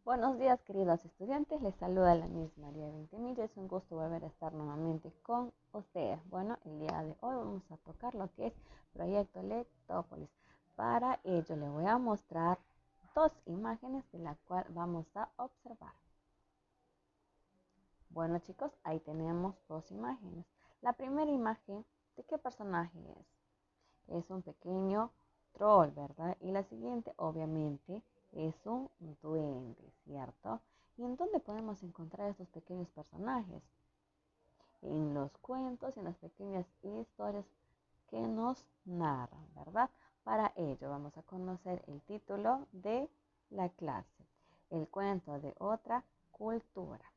Buenos días, queridos estudiantes. Les saluda la Miss María Ventimilla. Es un gusto volver a estar nuevamente con ustedes. Bueno, el día de hoy vamos a tocar lo que es Proyecto Lectópolis. Para ello, les voy a mostrar dos imágenes de las cuales vamos a observar. Bueno, chicos, ahí tenemos dos imágenes. La primera imagen, ¿de qué personaje es? Es un pequeño troll, ¿verdad? Y la siguiente, obviamente, es un duende, ¿cierto? ¿Y en dónde podemos encontrar estos pequeños personajes? En los cuentos y en las pequeñas historias que nos narran, ¿verdad? Para ello vamos a conocer el título de la clase, el cuento de otra cultura.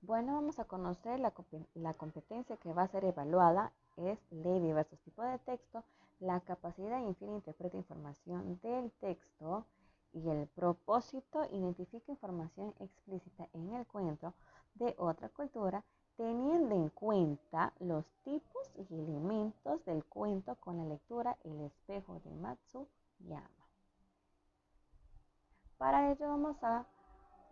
Bueno, vamos a conocer la competencia que va a ser evaluada es leer diversos tipos de texto, la capacidad de infiere e interpreta información del texto y el propósito identifica información explícita en el cuento de otra cultura teniendo en cuenta los tipos y elementos del cuento con la lectura El espejo de Matsuyama. Para ello vamos a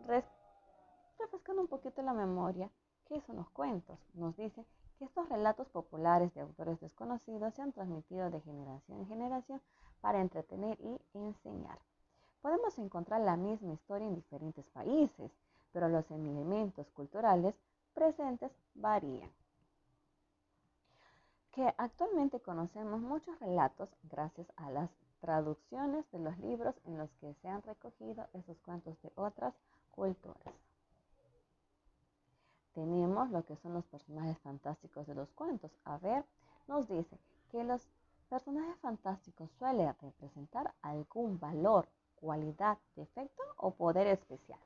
refrescando un poquito la memoria, ¿qué son los cuentos? Nos dice que estos relatos populares de autores desconocidos se han transmitido de generación en generación para entretener y enseñar. Podemos encontrar la misma historia en diferentes países, pero los elementos culturales presentes varían. Que actualmente conocemos muchos relatos gracias a las traducciones de los libros en los que se han recogido esos cuentos de otras culturas. Tenemos lo que son los personajes fantásticos de los cuentos. A ver, nos dice que los personajes fantásticos suelen representar algún valor, cualidad, defecto o poder especial.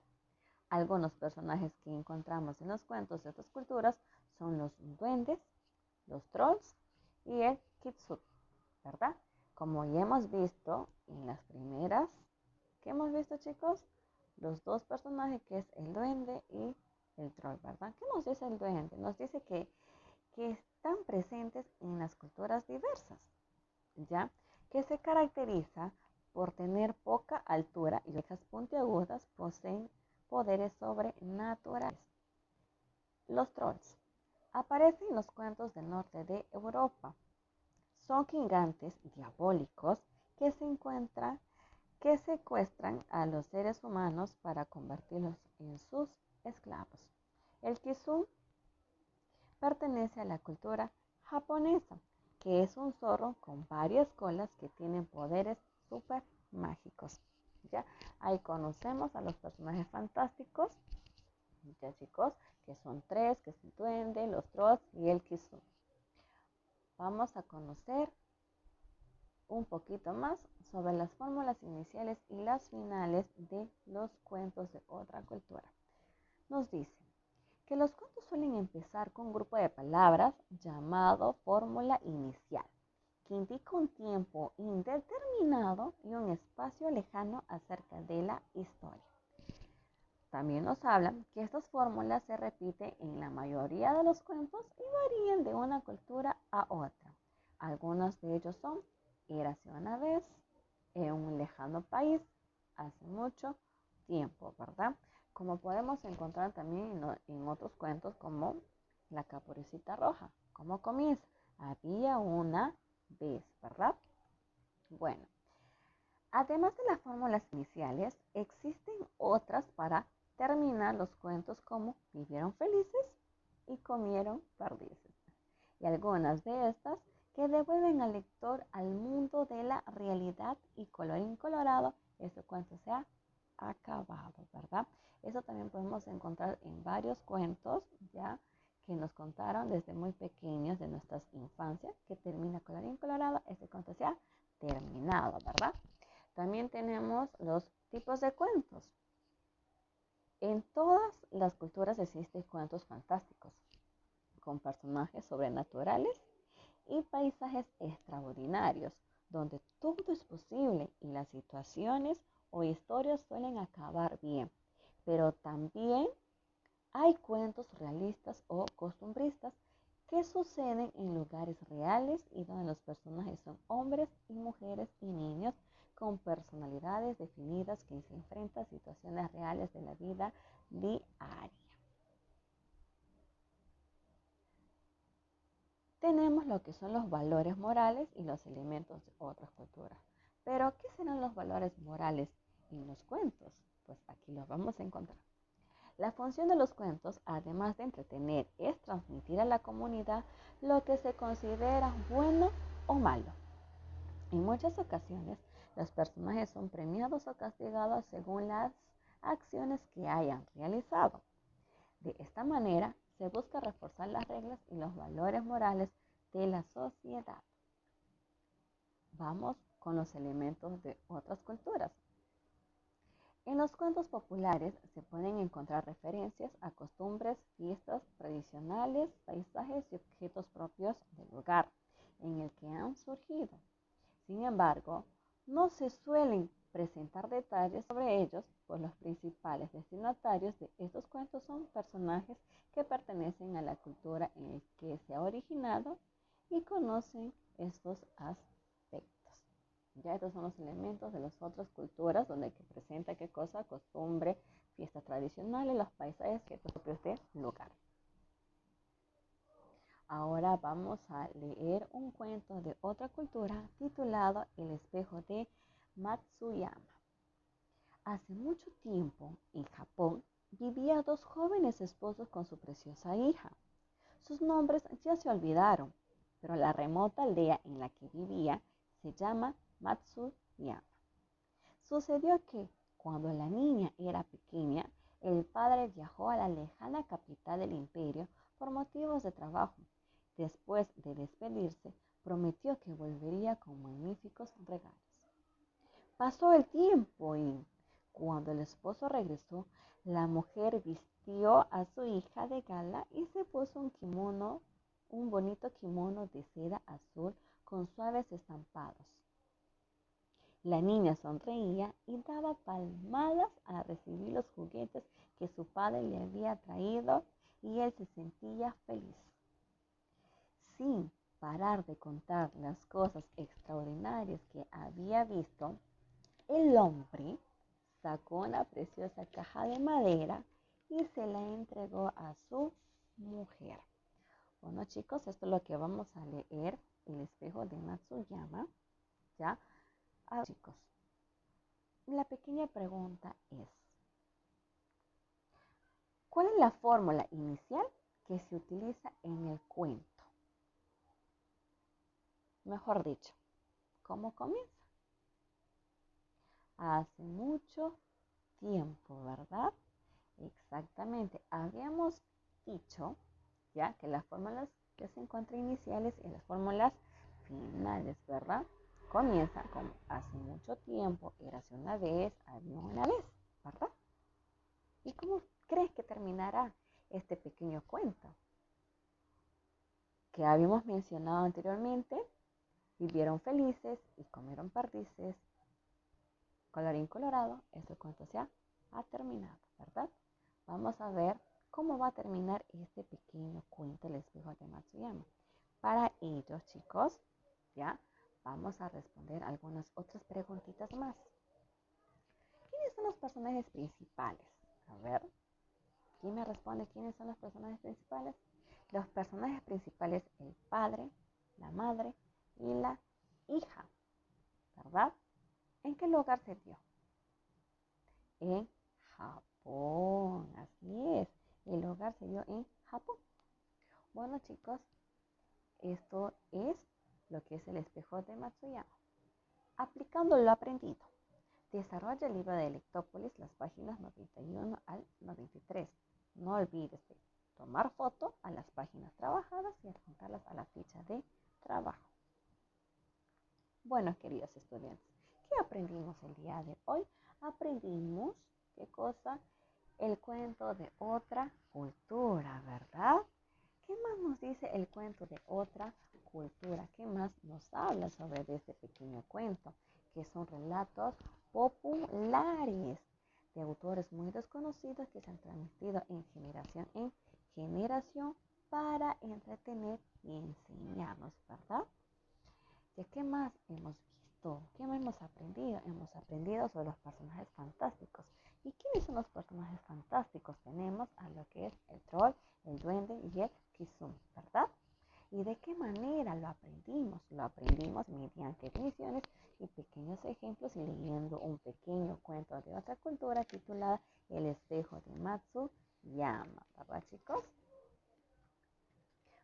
Algunos personajes que encontramos en los cuentos de otras culturas son los duendes, los trolls y el kitsune, ¿verdad? Como ya hemos visto en las primeras, ¿qué hemos visto, chicos? Los dos personajes que es el duende y el troll, ¿verdad? ¿Qué nos dice el duende? Nos dice que están presentes en las culturas diversas, ¿ya? Que se caracteriza por tener poca altura y orejas puntiagudas, poseen poderes sobrenaturales. Los trolls aparecen en los cuentos del norte de Europa. Son gigantes diabólicos que secuestran a los seres humanos para convertirlos en sus esclavos. El kitsune pertenece a la cultura japonesa, que es un zorro con varias colas que tienen poderes súper mágicos. ¿Ya? Ahí conocemos a los personajes fantásticos, ya chicos, que son tres, que es el duende, los trolls y el kitsune. Vamos a conocer un poquito más sobre las fórmulas iniciales y las finales de los cuentos de otra cultura. Nos dice que los cuentos suelen empezar con un grupo de palabras llamado fórmula inicial, que indica un tiempo indeterminado y un espacio lejano acerca de la historia. También nos hablan que estas fórmulas se repiten en la mayoría de los cuentos y varían de una cultura a otra. Algunos de ellos son érase una vez, en un lejano país, hace mucho tiempo, ¿verdad? Como podemos encontrar también en otros cuentos como La Caperucita Roja. ¿Cómo comienza? Había una vez, ¿verdad? Bueno, además de las fórmulas iniciales, existen otras para terminar los cuentos como vivieron felices y comieron perdices. Y algunas de estas que devuelven al lector al mundo de la realidad y colorín colorado, ese cuento se ha acabado, ¿verdad? Eso también podemos encontrar en varios cuentos, ya que nos contaron desde muy pequeños de nuestras infancias, que termina colorín colorado, ese cuento se ha terminado, ¿verdad? También tenemos los tipos de cuentos. En todas las culturas existen cuentos fantásticos, con personajes sobrenaturales y paisajes extraordinarios, donde todo es posible y las situaciones o historias suelen acabar bien. Pero también hay cuentos realistas o costumbristas que suceden en lugares reales y donde los personajes son hombres y mujeres y niños con personalidades definidas que se enfrentan a situaciones reales de la vida diaria. Tenemos lo que son los valores morales y los elementos de otras culturas. Pero, ¿qué serán los valores morales en los cuentos? Pues aquí los vamos a encontrar. La función de los cuentos, además de entretener, es transmitir a la comunidad lo que se considera bueno o malo. En muchas ocasiones, los personajes son premiados o castigados según las acciones que hayan realizado. De esta manera, se busca reforzar las reglas y los valores morales de la sociedad. Vamos con los elementos de otras culturas. En los cuentos populares se pueden encontrar referencias a costumbres, fiestas tradicionales, paisajes y objetos propios del lugar en el que han surgido. Sin embargo, no se suelen presentar detalles sobre ellos, pues los principales destinatarios de estos cuentos son personajes que pertenecen a la cultura en la que se ha originado y conocen estos aspectos. Ya estos son los elementos de las otras culturas donde que presenta qué cosa, costumbre, fiestas tradicionales, los paisajes propios del lugar. Ahora vamos a leer un cuento de otra cultura titulado El espejo de Matsuyama. Hace mucho tiempo, en Japón, vivían dos jóvenes esposos con su preciosa hija. Sus nombres ya se olvidaron, pero la remota aldea en la que vivía se llama Matsuyama. Sucedió que, cuando la niña era pequeña, el padre viajó a la lejana capital del imperio por motivos de trabajo. Después de despedirse, prometió que volvería con magníficos regalos. Pasó el tiempo y, cuando el esposo regresó, la mujer vistió a su hija de gala y se puso un bonito kimono de seda azul con suaves estampados. La niña sonreía y daba palmadas al recibir los juguetes que su padre le había traído y él se sentía feliz. Sin parar de contar las cosas extraordinarias que había visto, el hombre sacó una preciosa caja de madera y se la entregó a su mujer. Bueno, chicos, esto es lo que vamos a leer, El espejo de Matsuyama. ¿Ya? Chicos, la pequeña pregunta es, ¿cuál es la fórmula inicial que se utiliza en el cuento? Mejor dicho, ¿cómo comienza? Hace mucho tiempo, ¿verdad? Exactamente. Habíamos dicho ya que las fórmulas que se encuentran iniciales y las fórmulas finales, ¿verdad? Comienza con hace mucho tiempo, érase una vez, había una vez, ¿verdad? ¿Y cómo crees que terminará este pequeño cuento? Que habíamos mencionado anteriormente, vivieron felices y comieron perdices. Colorín colorado, este cuento ya ha terminado, ¿verdad? Vamos a ver cómo va a terminar este pequeño cuento, El espejo de Matsuyama. Para ello, chicos, ya vamos a responder algunas otras preguntitas más. ¿Quiénes son los personajes principales? A ver, ¿quién me responde quiénes son los personajes principales? Los personajes principales, el padre, la madre y la hija, ¿verdad? ¿En qué lugar se dio? En Japón, así es. El hogar se dio en Japón. Bueno, chicos, esto es lo que es el espejo de Matsuyama. Aplicando lo aprendido, desarrolla el libro de Lectópolis, las páginas 91 al 93. No olvides de tomar foto a las páginas trabajadas y adjuntarlas a la ficha de trabajo. Bueno, queridos estudiantes, ¿qué aprendimos el día de hoy? Aprendimos, ¿qué cosa? El cuento de otra cultura, ¿verdad? ¿Qué más nos dice el cuento de otra cultura? ¿Qué más nos habla sobre este pequeño cuento? Que son relatos populares de autores muy desconocidos que se han transmitido en generación para entretener y enseñarnos, ¿verdad? ¿De qué más hemos visto? todo. ¿Qué hemos aprendido? Hemos aprendido sobre los personajes fantásticos. ¿Y quiénes son los personajes fantásticos? Tenemos a lo que es el troll, el duende y el kizum, ¿verdad? ¿Y de qué manera lo aprendimos? Lo aprendimos mediante misiones y pequeños ejemplos y leyendo un pequeño cuento de otra cultura titulada El espejo de Matsuyama, ¿verdad, chicos?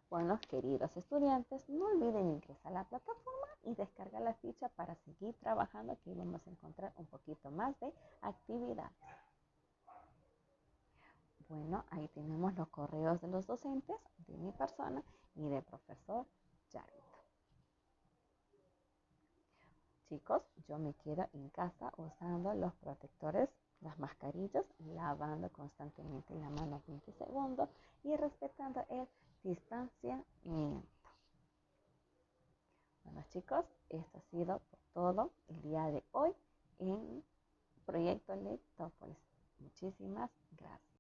Bueno, queridos estudiantes, no olviden ingresar a la plataforma y descargar la ficha para seguir trabajando. Aquí vamos a encontrar un poquito más de actividades. Bueno, ahí tenemos los correos de los docentes, de mi persona y del profesor Jarvito. Chicos, yo me quedo en casa usando los protectores, las mascarillas, lavando constantemente la mano 20 segundos y respetando el distanciamiento. Bueno, chicos, esto ha sido todo el día de hoy en Proyecto Lectópolis. Muchísimas gracias.